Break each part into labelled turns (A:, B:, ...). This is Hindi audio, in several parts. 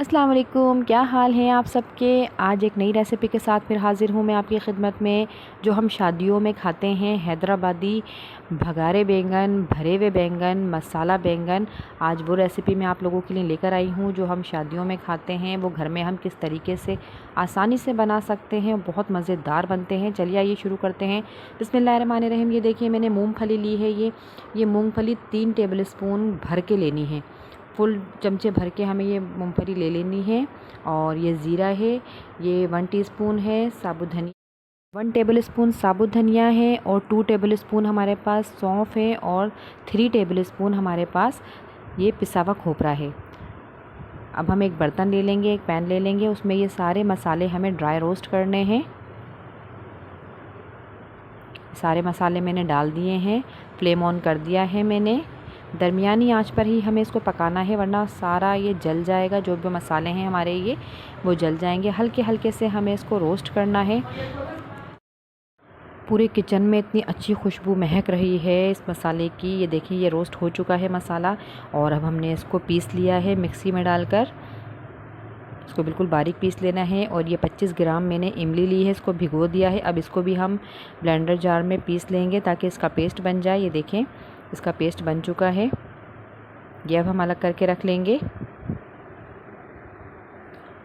A: अस्सलाम वालेकुम, क्या हाल हैं आप सबके। आज एक नई रेसिपी के साथ फिर हाज़िर हूँ मैं आपकी खिदमत में। जो हम शादियों में खाते हैं हैदराबादी भगारे बैंगन, भरे हुए बैंगन, मसाला बैंगन, आज वो रेसिपी मैं आप लोगों के लिए लेकर आई हूँ। जो हम शादियों में खाते हैं वो घर में हम किस तरीके से आसानी से बना सकते हैं, बहुत मज़ेदार बनते हैं। चलिए आइए शुरू करते हैं। बिस्मिल्लाहिर्रहमानिर्रहीम। ये देखिए मैंने मूँगफली ली है। ये मूँगफली 3 टेबल स्पून भर के लेनी है। फुल चमचे भर के हमें ये मूंगफली ले लेनी है। और ये ज़ीरा है, ये 1 टीस्पून है। साबुत धनिया 1 टेबल स्पून साबुत धनिया है। और 2 टेबल स्पून हमारे पास सौंफ है। और 3 टेबल स्पून हमारे पास ये पिसा हुआ खोपरा है। अब हम एक बर्तन ले लेंगे, एक पैन ले लेंगे, उसमें ये सारे मसाले हमें ड्राई रोस्ट करने हैं। सारे मसाले मैंने डाल दिए हैं, फ्लेम ऑन कर दिया है मैंने। दरमियानी आंच पर ही हमें इसको पकाना है, वरना सारा ये जल जाएगा। जो भी मसाले हैं हमारे ये वो जल जाएंगे। हल्के हल्के से हमें इसको रोस्ट करना है। पूरे किचन में इतनी अच्छी खुशबू महक रही है इस मसाले की। ये देखिए ये रोस्ट हो चुका है मसाला। और अब हमने इसको पीस लिया है मिक्सी में डालकर। इसको बिल्कुल बारीक पीस लेना है। और ये 25 ग्राम मैंने इमली ली है, इसको भिगो दिया है। अब इसको भी हम ब्लेंडर जार में पीस लेंगे ताकि इसका पेस्ट बन जाए। ये देखें इसका पेस्ट बन चुका है। ये अब हम अलग करके रख लेंगे।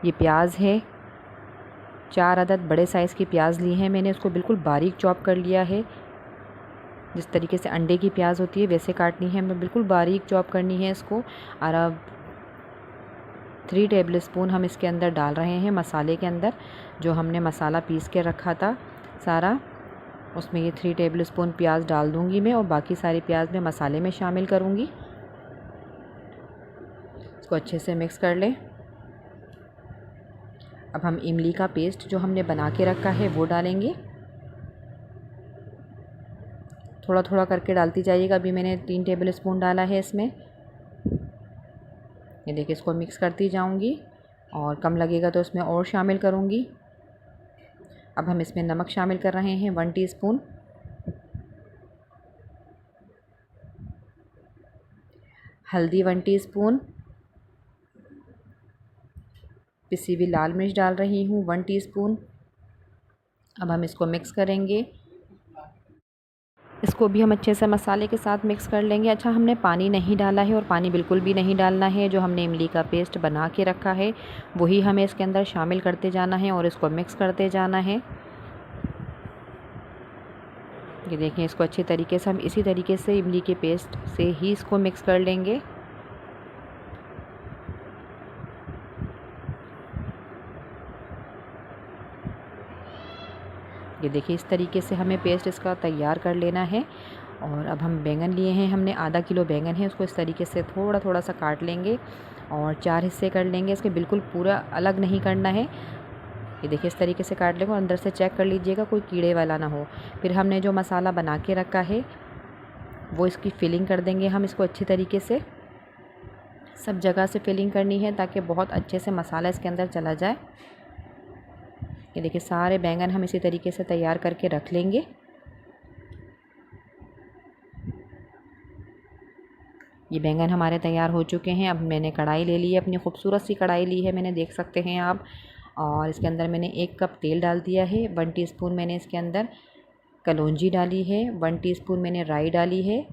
A: ये प्याज है, 4 अदद बड़े साइज़ की प्याज ली है मैंने, उसको बिल्कुल बारीक चॉप कर लिया है। जिस तरीके से अंडे की प्याज होती है वैसे काटनी है हमें, बिल्कुल बारीक चॉप करनी है इसको। और अब 3 टेबल स्पून हम इसके अंदर डाल रहे हैं मसाले के अंदर। जो हमने मसाला पीस के रखा था सारा, उसमें ये 3 टेबल स्पून प्याज डाल दूँगी मैं। और बाकी सारी प्याज मैं मसाले में शामिल करूँगी। इसको अच्छे से मिक्स कर लें। अब हम इमली का पेस्ट जो हमने बना के रखा है वो डालेंगे। थोड़ा थोड़ा करके डालती जाइएगा। अभी मैंने 3 टेबल स्पून डाला है इसमें। ये देखिए इसको मिक्स करती जाऊंगी और कम लगेगा तो इसमें और शामिल करूंगी। अब हम इसमें नमक शामिल कर रहे हैं 1 टीस्पून। हल्दी 1 टीस्पून। पिसी हुई लाल मिर्च डाल रही हूँ 1 टीस्पून। अब हम इसको मिक्स करेंगे। इसको भी हम अच्छे से मसाले के साथ मिक्स कर लेंगे। अच्छा, हमने पानी नहीं डाला है और पानी बिल्कुल भी नहीं डालना है। जो हमने इमली का पेस्ट बना के रखा है वही हमें इसके अंदर शामिल करते जाना है और इसको मिक्स करते जाना है। ये देखिए इसको अच्छे तरीके से हम इसी तरीके से इमली के पेस्ट से ही इसको मिक्स कर लेंगे। ये देखिए इस तरीके से हमें पेस्ट इसका तैयार कर लेना है। और अब हम बैंगन लिए हैं, हमने आधा किलो बैंगन है, उसको इस तरीके से थोड़ा थोड़ा सा काट लेंगे और 4 हिस्से कर लेंगे। इसके बिल्कुल पूरा अलग नहीं करना है। ये देखिए इस तरीके से काट लेंगे और अंदर से चेक कर लीजिएगा कोई कीड़े वाला ना हो। फिर हमने जो मसाला बना के रखा है वो इसकी फिलिंग कर देंगे हम इसको अच्छी तरीके से। सब जगह से फिलिंग करनी है ताकि बहुत अच्छे से मसाला इसके अंदर चला जाए। ये देखिए सारे बैंगन हम इसी तरीके से तैयार करके रख लेंगे। ये बैंगन हमारे तैयार हो चुके हैं। अब मैंने कढ़ाई ले ली है, अपनी खूबसूरत सी कढ़ाई ली है मैंने, देख सकते हैं आप। और इसके अंदर मैंने 1 कप तेल डाल दिया है। 1 टीस्पून मैंने इसके अंदर कलौंजी डाली है। 1 टीस्पून मैंने राई डाली है।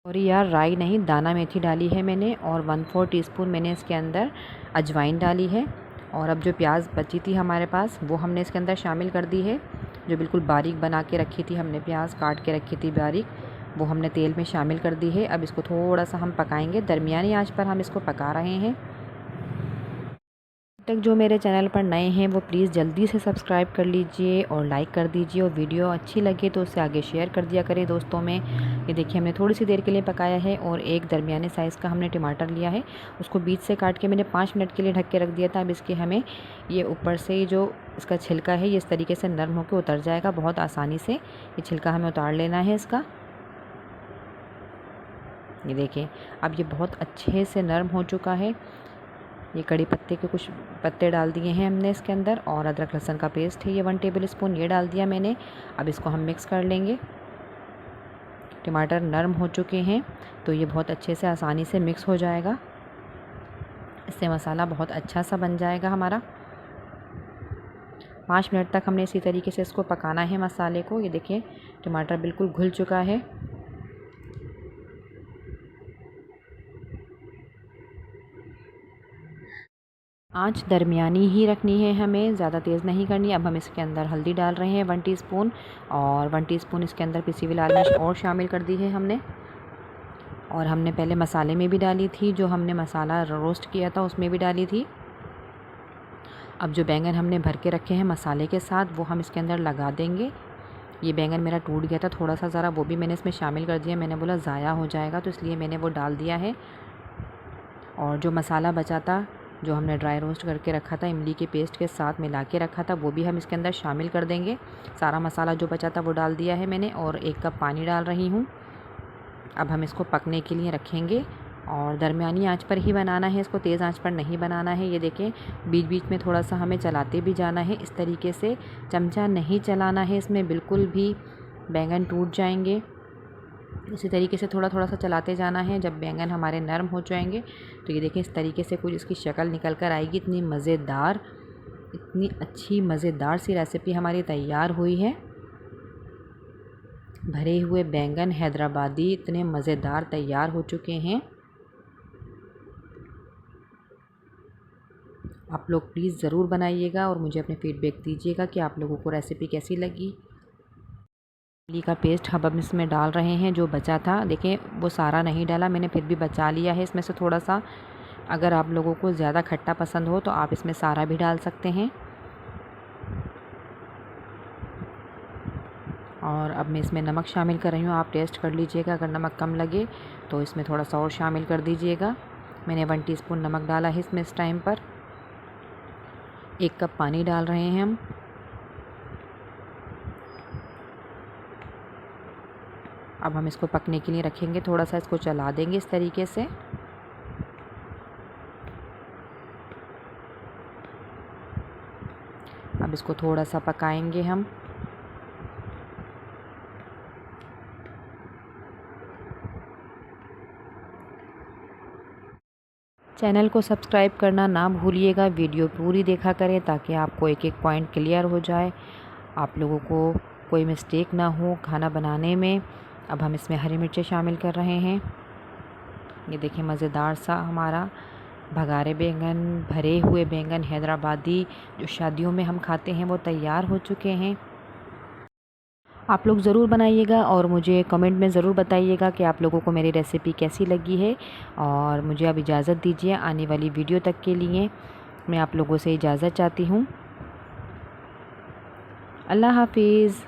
A: और यार राई नहीं, दाना मेथी डाली है मैंने। और 1/4 टीस्पून मैंने इसके अंदर अजवाइन डाली है। और अब जो प्याज बची थी हमारे पास वो हमने इसके अंदर शामिल कर दी है। जो बिल्कुल बारीक बना के रखी थी हमने, प्याज काट के रखी थी बारीक, वो हमने तेल में शामिल कर दी है। अब इसको थोड़ा सा हम पकाएंगे, दरमियानी आंच पर हम इसको पका रहे हैं। तक जो मेरे चैनल पर नए हैं वो प्लीज़ जल्दी से सब्सक्राइब कर लीजिए और लाइक कर दीजिए। और वीडियो अच्छी लगे तो उसे आगे शेयर कर दिया करें दोस्तों में। ये देखिए हमने थोड़ी सी देर के लिए पकाया है। और एक दरमियाने साइज़ का हमने टमाटर लिया है, उसको बीच से काट के मैंने 5 मिनट के लिए ढक के रख दिया था। अब इसके हमें ये ऊपर से जो इसका छिलका है ये इस तरीके से नरम होकर उतर जाएगा बहुत आसानी से। ये छिलका हमें उतार लेना है इसका। ये देखिए अब ये बहुत अच्छे से नरम हो चुका है। ये कड़ी पत्ते के कुछ पत्ते डाल दिए हैं हमने इसके अंदर। और अदरक लहसुन का पेस्ट है ये 1 टेबल स्पून, ये डाल दिया मैंने। अब इसको हम मिक्स कर लेंगे। टमाटर नरम हो चुके हैं तो ये बहुत अच्छे से आसानी से मिक्स हो जाएगा। इससे मसाला बहुत अच्छा सा बन जाएगा हमारा। 5 मिनट तक हमने इसी तरीके से इसको पकाना है मसाले को। ये देखिए टमाटर बिल्कुल घुल चुका है। आंच दरमियानी ही रखनी है हमें, ज़्यादा तेज़ नहीं करनी। अब हम इसके अंदर हल्दी डाल रहे हैं 1 टीस्पून, और 1 टीस्पून इसके अंदर पिसी हुई लाल मिर्च और शामिल कर दी है हमने। और हमने पहले मसाले में भी डाली थी, जो हमने मसाला रोस्ट किया था उसमें भी डाली थी। अब जो बैंगन हमने भर के रखे हैं मसाले के साथ, वो हम इसके अंदर लगा देंगे। ये बैंगन मेरा टूट गया था थोड़ा सा ज़रा, वो भी मैंने इसमें शामिल कर दिया। मैंने बोला ज़ाया हो जाएगा, तो इसलिए मैंने वो डाल दिया है। और जो मसाला बचा था, जो हमने ड्राई रोस्ट करके रखा था, इमली के पेस्ट के साथ मिला के रखा था, वो भी हम इसके अंदर शामिल कर देंगे। सारा मसाला जो बचा था वो डाल दिया है मैंने, और 1 कप पानी डाल रही हूँ। अब हम इसको पकने के लिए रखेंगे, और दरमियानी आंच पर ही बनाना है इसको, तेज़ आंच पर नहीं बनाना है। ये देखें बीच बीच में थोड़ा सा हमें चलाते भी जाना है, इस तरीके से। चमचा नहीं चलाना है इसमें बिल्कुल भी, बैंगन टूट जाएंगे। इसी तरीके से थोड़ा थोड़ा सा चलाते जाना है। जब बैंगन हमारे नरम हो जाएंगे तो ये देखें इस तरीके से कुछ इसकी शक्ल निकल कर आएगी। इतनी मज़ेदार, इतनी अच्छी मज़ेदार सी रेसिपी हमारी तैयार हुई है। भरे हुए बैंगन हैदराबादी इतने मज़ेदार तैयार हो चुके हैं। आप लोग प्लीज़ ज़रूर बनाइएगा और मुझे अपने फीडबैक दीजिएगा कि आप लोगों को रेसिपी कैसी लगी। इमली का पेस्ट हम इसमें डाल रहे हैं, जो बचा था। देखें वो सारा नहीं डाला मैंने, फिर भी बचा लिया है इसमें से थोड़ा सा। अगर आप लोगों को ज़्यादा खट्टा पसंद हो तो आप इसमें सारा भी डाल सकते हैं। और अब मैं इसमें नमक शामिल कर रही हूँ, आप टेस्ट कर लीजिएगा। अगर नमक कम लगे तो इसमें थोड़ा सा और शामिल कर दीजिएगा। मैंने 1 टीस्पून नमक डाला है इसमें इस टाइम पर। 1 कप पानी डाल रहे हैं हम। अब हम इसको पकने के लिए रखेंगे, थोड़ा सा इसको चला देंगे इस तरीके से। अब इसको थोड़ा सा पकाएंगे हम। चैनल को सब्सक्राइब करना ना भूलिएगा, वीडियो पूरी देखा करें ताकि आपको एक एक पॉइंट क्लियर हो जाए, आप लोगों को कोई मिस्टेक ना हो खाना बनाने में। अब हम इसमें हरी मिर्चें शामिल कर रहे हैं। ये देखिए मज़ेदार सा हमारा भगारे बैंगन, भरे हुए बैंगन हैदराबादी जो शादियों में हम खाते हैं, वो तैयार हो चुके हैं। आप लोग ज़रूर बनाइएगा और मुझे कमेंट में ज़रूर बताइएगा कि आप लोगों को मेरी रेसिपी कैसी लगी है। और मुझे अब इजाज़त दीजिए, आने वाली वीडियो तक के लिए मैं आप लोगों से इजाज़त चाहती हूँ। अल्लाह हाफिज़।